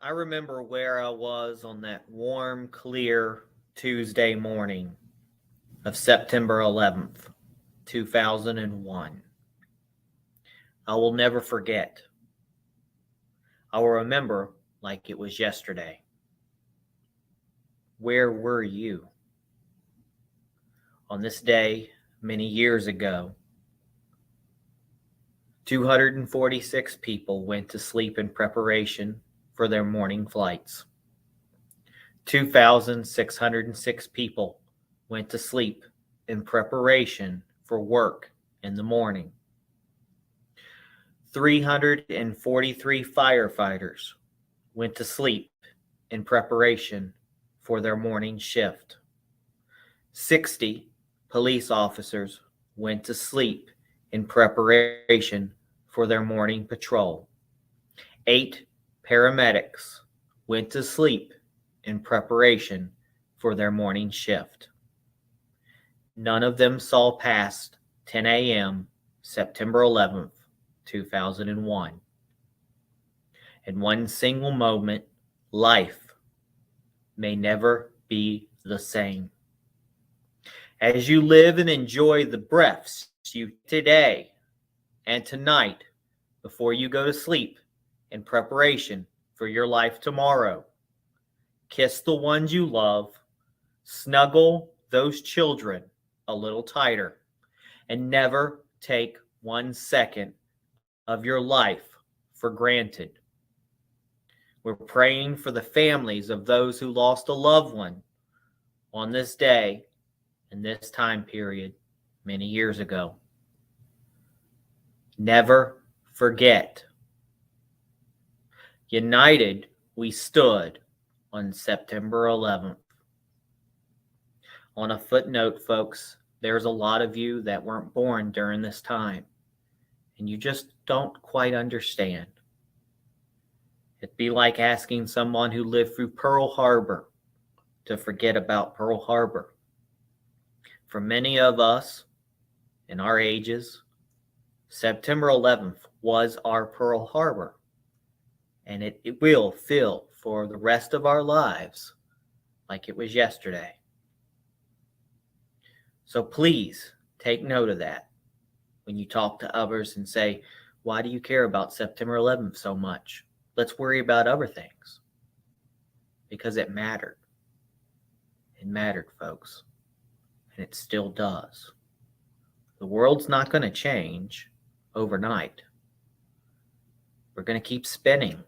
I remember where I was on that warm, clear Tuesday morning of September 11th, 2001. I will never forget. I will remember like it was yesterday. Where were you? On this day, many years ago, 246 people went to sleep in preparation for their morning flights. 2,606 people went to sleep in preparation for work in the morning. 343 firefighters went to sleep in preparation for their morning shift. 60 police officers went to sleep in preparation for their morning patrol. 8 paramedics went to sleep in preparation for their morning shift. None of them saw past 10 a.m. September 11th, 2001. In one single moment, life may never be the same. As you live and enjoy the breaths you today and tonight before you go to sleep in preparation for your life tomorrow, kiss the ones you love, snuggle those children a little tighter, and never take 1 second of your life for granted. We're praying for the families of those who lost a loved one on this day in this time period many years ago. Never forget. United we stood on September 11th. On a footnote, folks, there's a lot of you that weren't born during this time, and you just don't quite understand. It'd be like asking someone who lived through Pearl Harbor to forget about Pearl Harbor. For many of us in our ages, September 11th was our Pearl Harbor, and it will feel for the rest of our lives like it was yesterday. So please take note of that when you talk to others and say, why do you care about September 11th so much? Let's worry about other things. Because it mattered. It mattered, folks. And it still does. The world's not going to change overnight. We're going to keep spinning,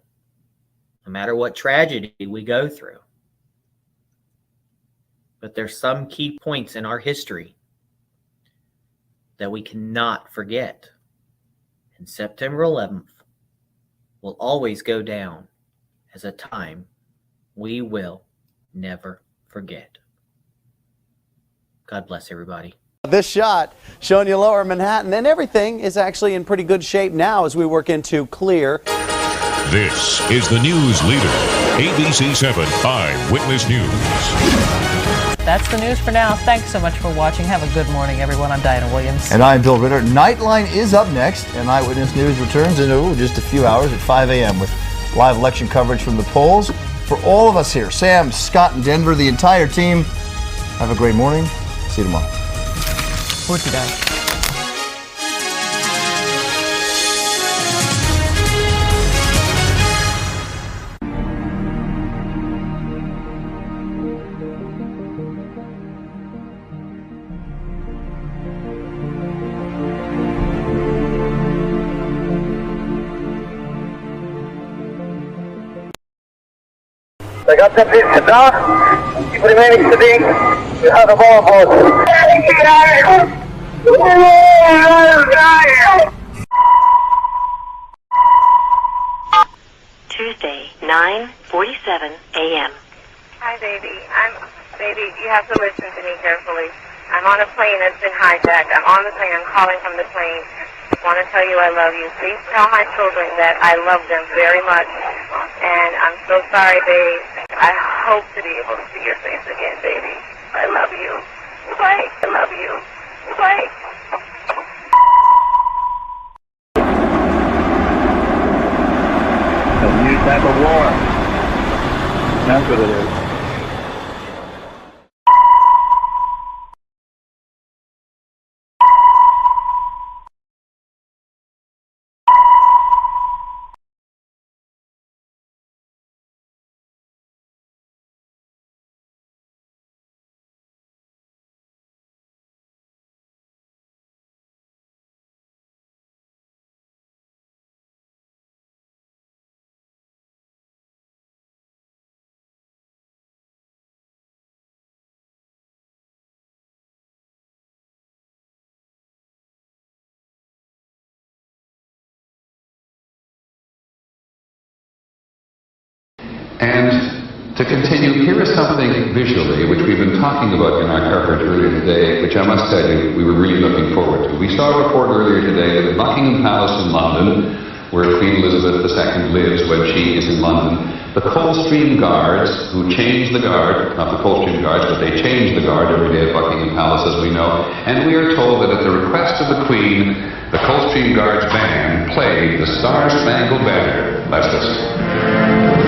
no matter what tragedy we go through. But there's some key points in our history that we cannot forget. And September 11th will always go down as a time we will never forget. God bless everybody. This shot showing you lower Manhattan, and everything is actually in pretty good shape now as we work into clear. This is the news leader, ABC 7 Eyewitness News. That's the news for now. Thanks so much for watching. Have a good morning, everyone. I'm Diana Williams. And I'm Bill Ritter. Nightline is up next, and Eyewitness News returns in just a few hours at 5 a.m. with live election coverage from the polls. For all of us here, Sam, Scott, and Denver, the entire team, have a great morning. See you tomorrow. We're today. Заготовьтесь сюда и примерить сюда ходового босса. Tuesday, 9:47 a.m. Hi, baby. Baby, you have to listen to me carefully. I'm on a plane that's been hijacked. I'm on the plane. I'm calling from the plane. I want to tell you I love you. Please tell my children that I love them very much. And I'm so sorry, babe. I hope to be able to see your face again, baby. I love you. Bye. I love you. Bye. A new type of war. That's what it is. And to continue, here is something visually which we've been talking about in our coverage earlier today, which I must tell you we were really looking forward to. We saw a report earlier today that at Buckingham Palace in London, where Queen Elizabeth II lives when she is in London, the Coldstream Guards, who change the guard, not the Coldstream Guards, but they change the guard every day at Buckingham Palace, as we know, and we are told that at the request of the Queen, the Coldstream Guards band played the Star-Spangled Banner. Let's listen.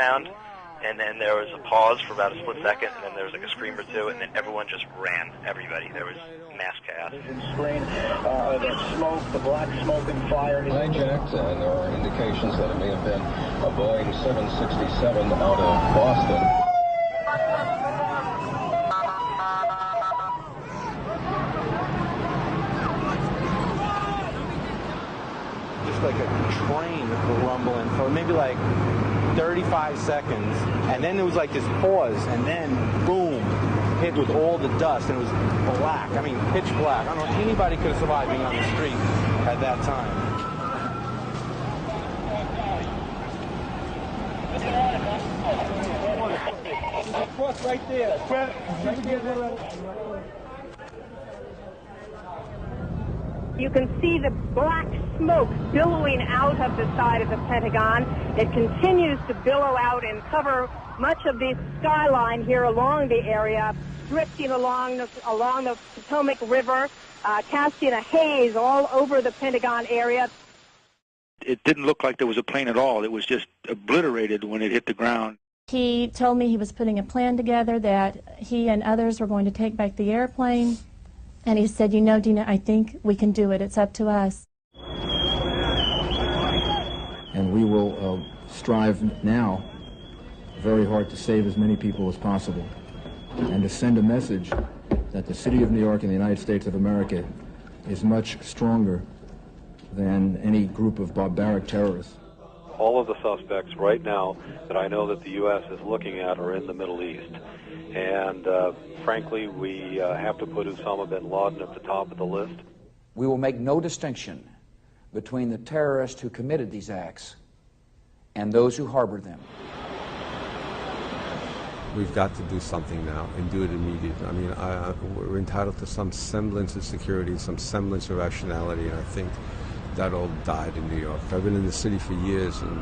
sound, and then there was a pause for about a split second, and then there was like a scream or two, and then everyone just ran. Everybody. There was mass chaos. The smoke, the black smoke and fire. Hijacked, and there are indications that it may have been a Boeing 767 out of Boston. Just like a train rumbling for maybe like 35 seconds, and then there was like this pause, and then boom, hit with all the dust, and it was black. I mean, pitch black. I don't know if anybody could have survived being on the street at that time. Right there. You can see the black smoke billowing out of the side of the Pentagon. It continues to billow out and cover much of the skyline here along the area, drifting along the Potomac River, casting a haze all over the Pentagon area. It didn't look like there was a plane at all. It was just obliterated when it hit the ground. He told me he was putting a plan together that he and others were going to take back the airplane. And he said, you know, Dina, I think we can do it. It's up to us. And we will strive now very hard to save as many people as possible and to send a message that the city of New York and the United States of America is much stronger than any group of barbaric terrorists. All of the suspects right now that I know that the U.S. is looking at are in the Middle East. And frankly, we have to put Osama bin Laden at the top of the list. We will make no distinction between the terrorists who committed these acts and those who harbored them. We've got to do something now and do it immediately. I mean, we're entitled to some semblance of security, some semblance of rationality, and I think that all died in New York. I've been in the city for years, and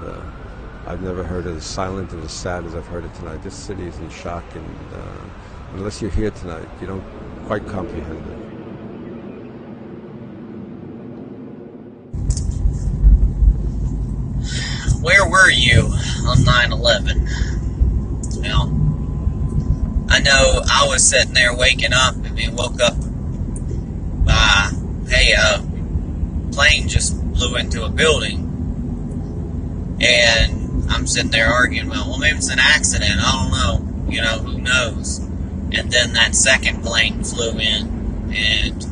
I've never heard it as silent and as sad as I've heard it tonight. This city is in shock, and unless you're here tonight, you don't quite comprehend it. Where were you on 9/11? Well, I know I was sitting there waking up and being woke up by, hey, plane just flew into a building. And I'm sitting there arguing, well, maybe it's an accident. I don't know. You know, who knows? And then that second plane flew in, and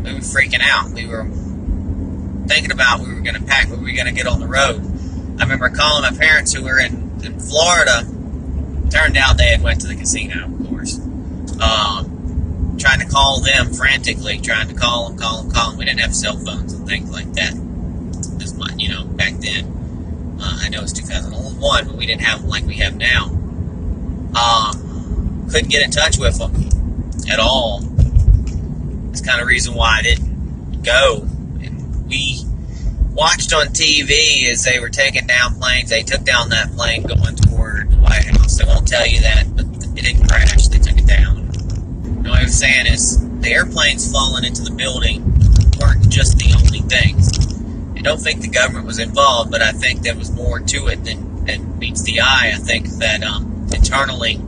we were freaking out. We were thinking about we were going to pack, we were going to get on the road. I remember calling my parents who were in Florida. Turned out they had went to the casino, of course. Trying to call them frantically, trying to call them. We didn't have cell phones and things like that. As much, you know, back then. I know it's 2001, but we didn't have them like we have now. Couldn't get in touch with them at all. That's kind of the reason why I didn't go. And we watched on TV as they were taking down planes. They took down that plane going toward the White House. They won't tell you that, but it didn't crash. They took it down. And what I was saying is the airplanes falling into the building weren't just the only things. I don't think the government was involved, but I think there was more to it than meets the eye. I think that internally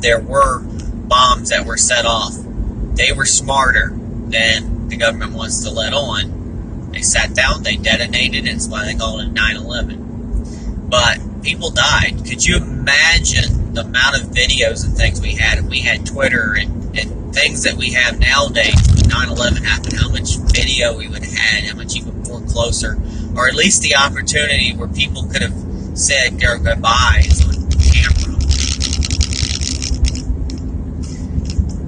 there were bombs that were set off. They were smarter than the government wants to let on. They sat down, they detonated it. That's why they call it 9/11. But people died. Could you imagine the amount of videos and things we had? If we had Twitter and things that we have nowadays, 9/11 happened, how much video we would have had, how much even more closer, or at least the opportunity where people could have said their goodbyes on camera.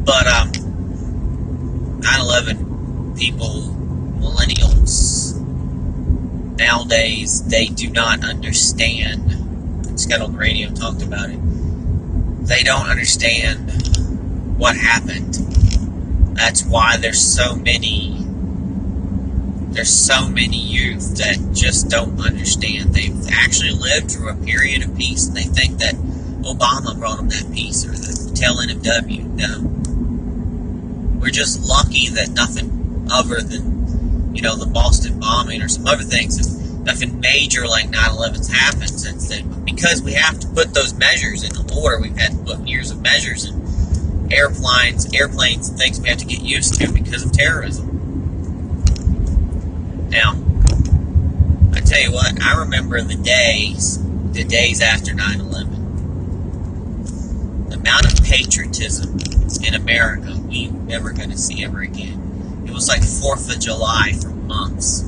But 9/11 people, millennials, nowadays, they do not understand. I just got on the radio and talked about it. They don't understand what happened. That's why there's so many youth that just don't understand. They've actually lived through a period of peace, and they think that Obama brought them that peace, or the tail end of W. No. We're just lucky that nothing other than, you know, the Boston bombing or some other things nothing major like 9/11's happened since then. But because we have to put those measures into order, we've had to put years of measures in airplanes, and things we have to get used to because of terrorism. Now, I tell you what, I remember the days after 9/11. The amount of patriotism in America we're never going to see ever again. It was like 4th of July for months.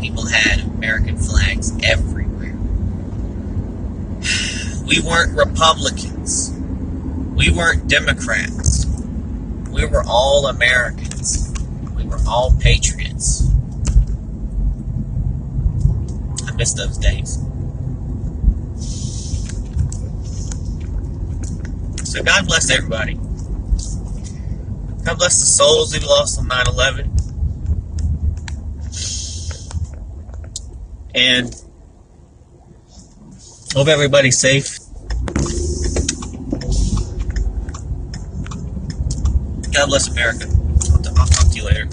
People had American flags everywhere. We weren't Republicans. We weren't Democrats. We were all Americans. We were all patriots. I miss those days. So God bless everybody. God bless the souls we lost on 9/11. And hope everybody's safe. God bless America. I'll talk to you later.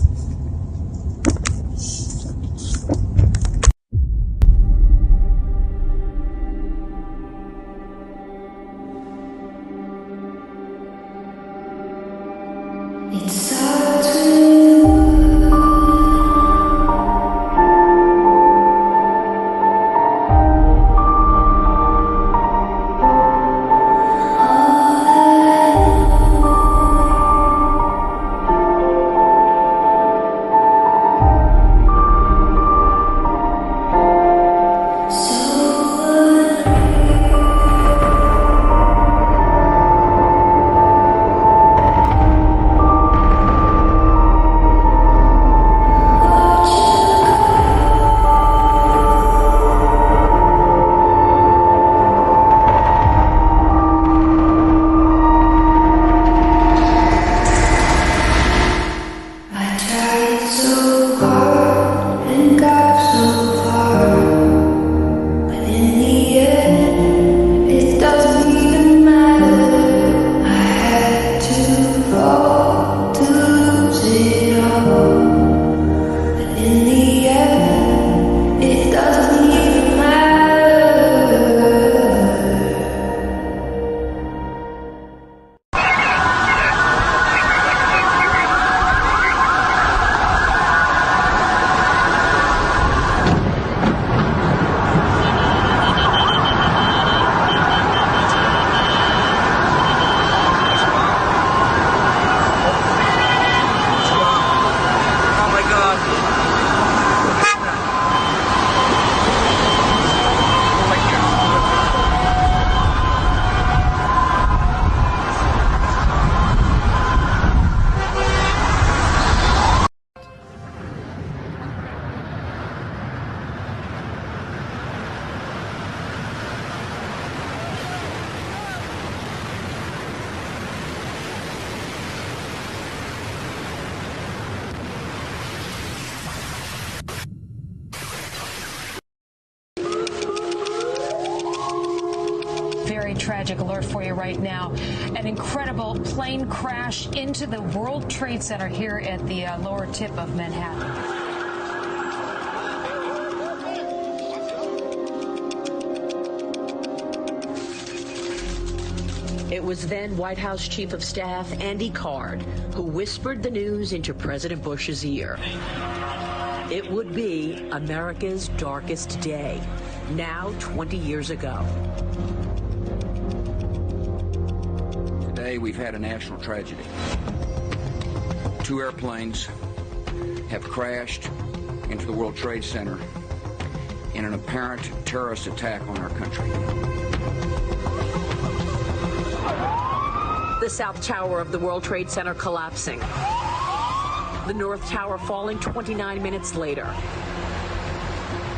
Tragic alert for you right now. An incredible plane crash into the World Trade Center here at the lower tip of Manhattan. It was then White House Chief of Staff Andy Card who whispered the news into President Bush's ear. It would be America's darkest day, now 20 years ago. Today we've had a national tragedy. 2 airplanes have crashed into the World Trade Center in an apparent terrorist attack on our country. The South Tower of the World Trade Center collapsing. The North Tower falling 29 minutes later.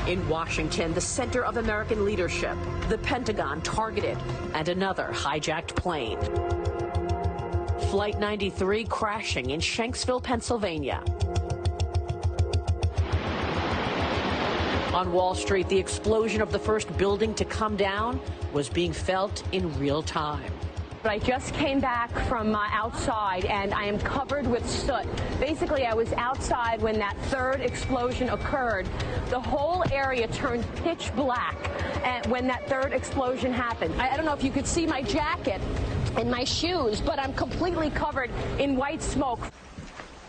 In Washington, the center of American leadership, the Pentagon targeted, and another hijacked plane. Flight 93 crashing in Shanksville, Pennsylvania. On Wall Street, the explosion of the first building to come down was being felt in real time. But I just came back from outside, and I am covered with soot. Basically, I was outside when that third explosion occurred. The whole area turned pitch black when that third explosion happened. I don't know if you could see my jacket and my shoes, but I'm completely covered in white smoke.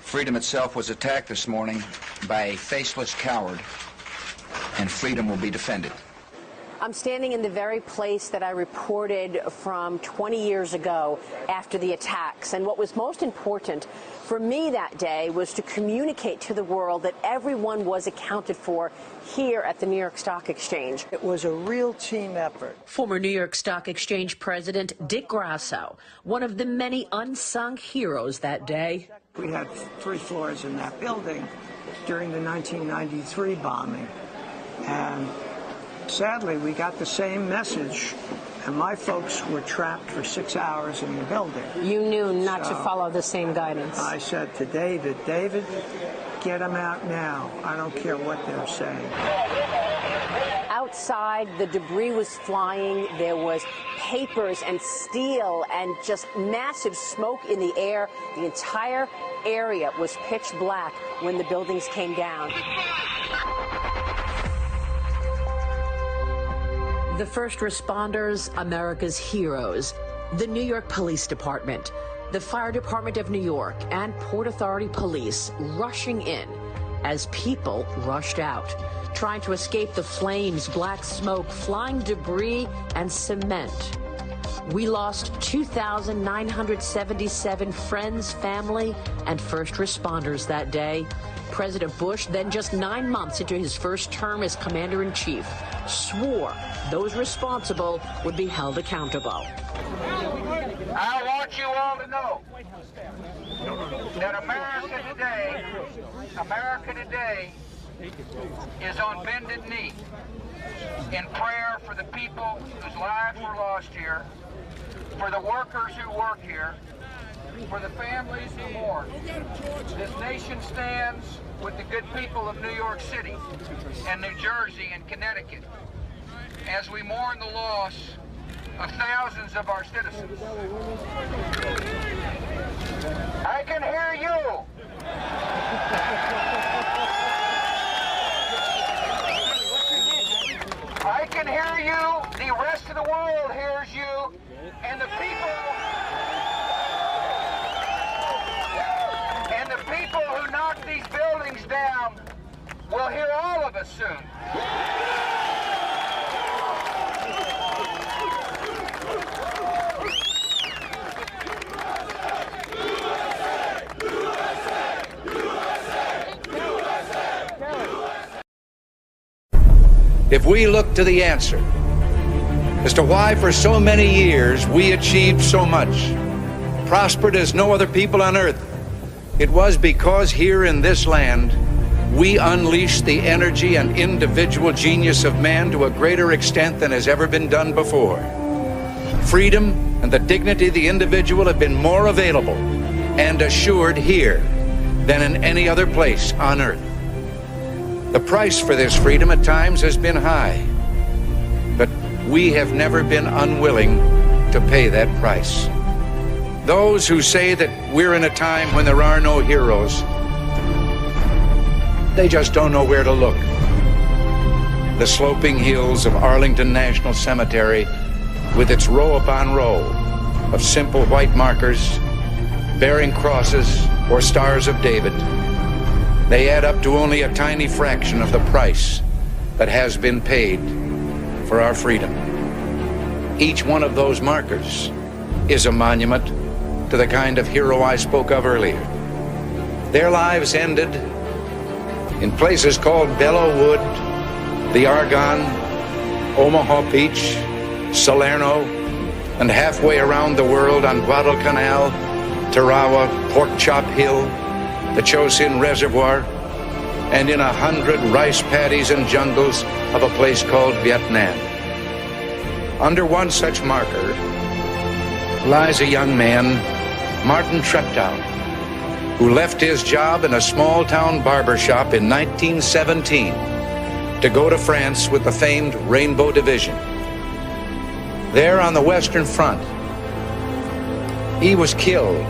Freedom itself was attacked this morning by a faceless coward, and freedom will be defended. I'm standing in the very place that I reported from 20 years ago after the attacks. And what was most important for me that day was to communicate to the world that everyone was accounted for here at the New York Stock Exchange. It was a real team effort. Former New York Stock Exchange President Dick Grasso, one of the many unsung heroes that day. We had 3 floors in that building during the 1993 bombing. And sadly, we got the same message, and my folks were trapped for 6 hours in the building. You knew not to follow the same guidance. I said to David, get them out now. I don't care what they're saying. Outside, the debris was flying. There was papers and steel and just massive smoke in the air. The entire area was pitch black when the buildings came down. The first responders, America's heroes, the New York Police Department, the Fire Department of New York, and Port Authority Police rushing in as people rushed out, trying to escape the flames, black smoke, flying debris, and cement. We lost 2,977 friends, family, and first responders that day. President Bush, then just 9 months into his first term as Commander-in-Chief, swore those responsible would be held accountable. I want you all to know that America today is on bended knee in prayer for the people whose lives were lost here, for the workers who work here, for the families who mourn. This nation stands with the good people of New York City and New Jersey and Connecticut as we mourn the loss of thousands of our citizens. I can hear you. I can hear you. The rest of the world hears you. And the people who knock these buildings down will hear all of us soon. If we look to the answer as to why for so many years we achieved so much, prospered as no other people on earth, it was because here in this land we unleashed the energy and individual genius of man to a greater extent than has ever been done before. Freedom and the dignity of the individual have been more available and assured here than in any other place on earth. The price for this freedom at times has been high, but we have never been unwilling to pay that price. Those who say that we're in a time when there are no heroes, they just don't know where to look. The sloping hills of Arlington National Cemetery, with its row upon row of simple white markers bearing crosses or stars of David, they add up to only a tiny fraction of the price that has been paid for our freedom. Each one of those markers is a monument to the kind of hero I spoke of earlier. Their lives ended in places called Belleau Wood, the Argonne, Omaha Beach, Salerno, and halfway around the world on Guadalcanal, Tarawa, Pork Chop Hill, the Chosin Reservoir, and in 100 rice paddies and jungles of a place called Vietnam. Under one such marker lies a young man, Martin Treptow, who left his job in a small-town barber shop in 1917 to go to France with the famed Rainbow Division. There on the Western Front, He was killed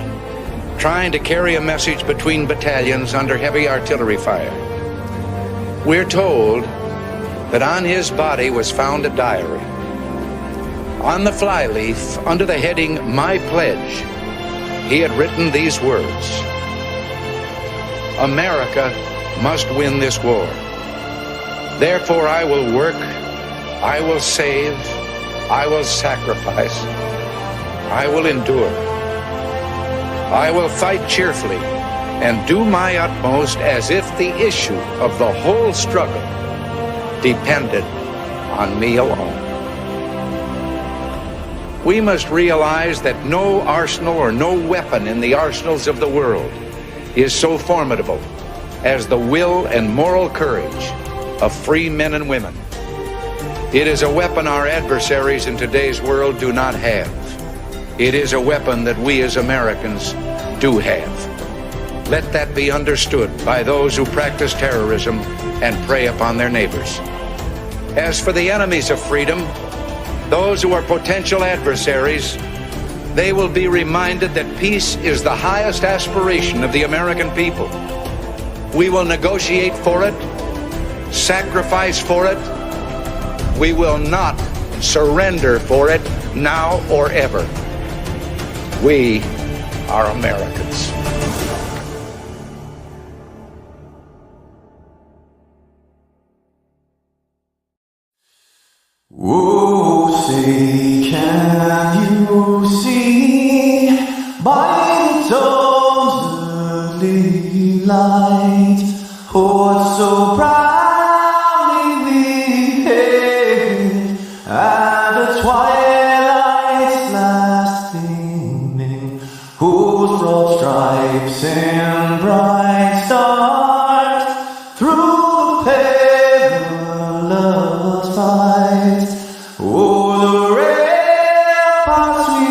trying to carry a message between battalions under heavy artillery fire. We're told that on his body was found a diary. On the flyleaf, under the heading, My Pledge, he had written these words: America must win this war. Therefore I will work, I will save, I will sacrifice, I will endure. I will fight cheerfully and do my utmost as if the issue of the whole struggle depended on me alone. We must realize that no arsenal or no weapon in the arsenals of the world is so formidable as the will and moral courage of free men and women. It is a weapon our adversaries in today's world do not have. It is a weapon that we as Americans do have. Let that be understood by those who practice terrorism and prey upon their neighbors. As for the enemies of freedom, those who are potential adversaries, they will be reminded that peace is the highest aspiration of the American people. We will negotiate for it, sacrifice for it. We will not surrender for it now or ever. We are Americans. Oh, say, can you see by the dawn's early light what so proudly we hailed at the twilight's last gleaming, whose broad stripes and bright stars through the perilous fight. Oh, the ramparts we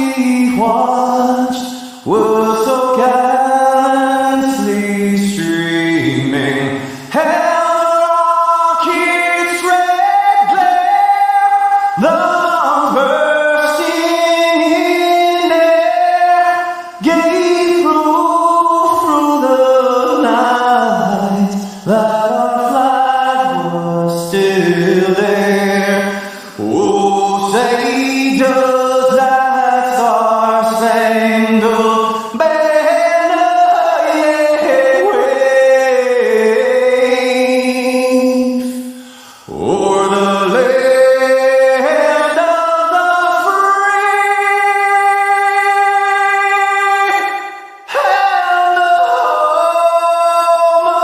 watched were so gallantly streaming, and the rocket's red glare, the bursting in air, gave proof through the night that our flag was still there. Oh, say does that star-spangled banner yet wave o'er the land of the free and the home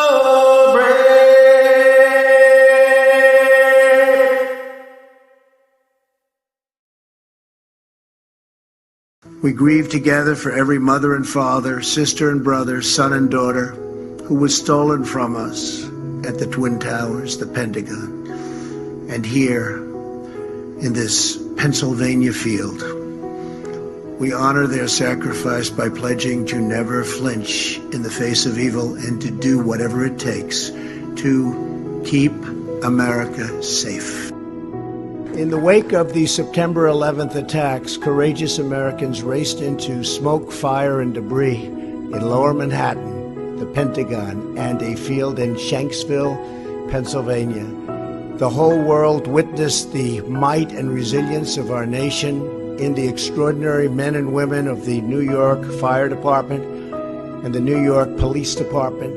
of the brave? We grieve together for every mother and father, sister and brother, son and daughter who was stolen from us at the Twin Towers, the Pentagon, and here in this Pennsylvania field. We honor their sacrifice by pledging to never flinch in the face of evil and to do whatever it takes to keep America safe. In the wake of the September 11th attacks, courageous Americans raced into smoke, fire, and debris in Lower Manhattan, the Pentagon, and a field in Shanksville, Pennsylvania. The whole world witnessed the might and resilience of our nation in the extraordinary men and women of the New York Fire Department and the New York Police Department.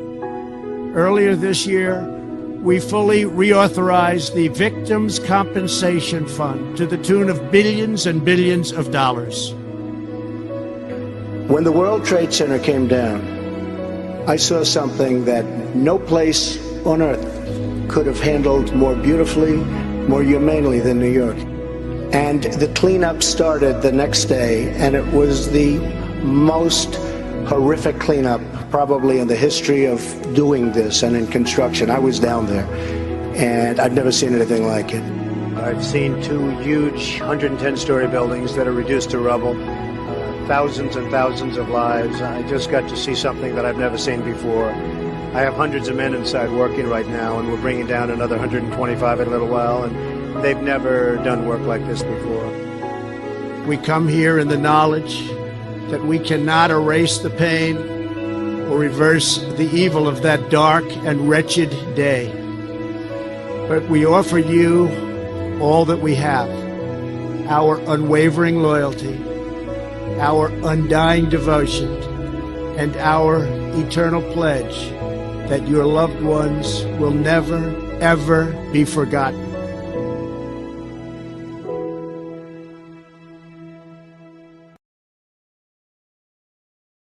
Earlier this year, we fully reauthorized the Victims' Compensation Fund to the tune of billions and billions of dollars. When the World Trade Center came down, I saw something that no place on earth could have handled more beautifully, more humanely than New York. And the cleanup started the next day, and it was the most horrific cleanup probably in the history of doing this and in construction. I was down there, and I've never seen anything like it. I've seen two huge 110-story buildings that are reduced to rubble, thousands and thousands of lives. I just got to see something that I've never seen before. I have hundreds of men inside working right now, and we're bringing down another 125 in a little while, and they've never done work like this before. We come here in the knowledge that we cannot erase the pain or reverse the evil of that dark and wretched day. But we offer you all that we have, our unwavering loyalty, our undying devotion, and our eternal pledge that your loved ones will never, ever be forgotten.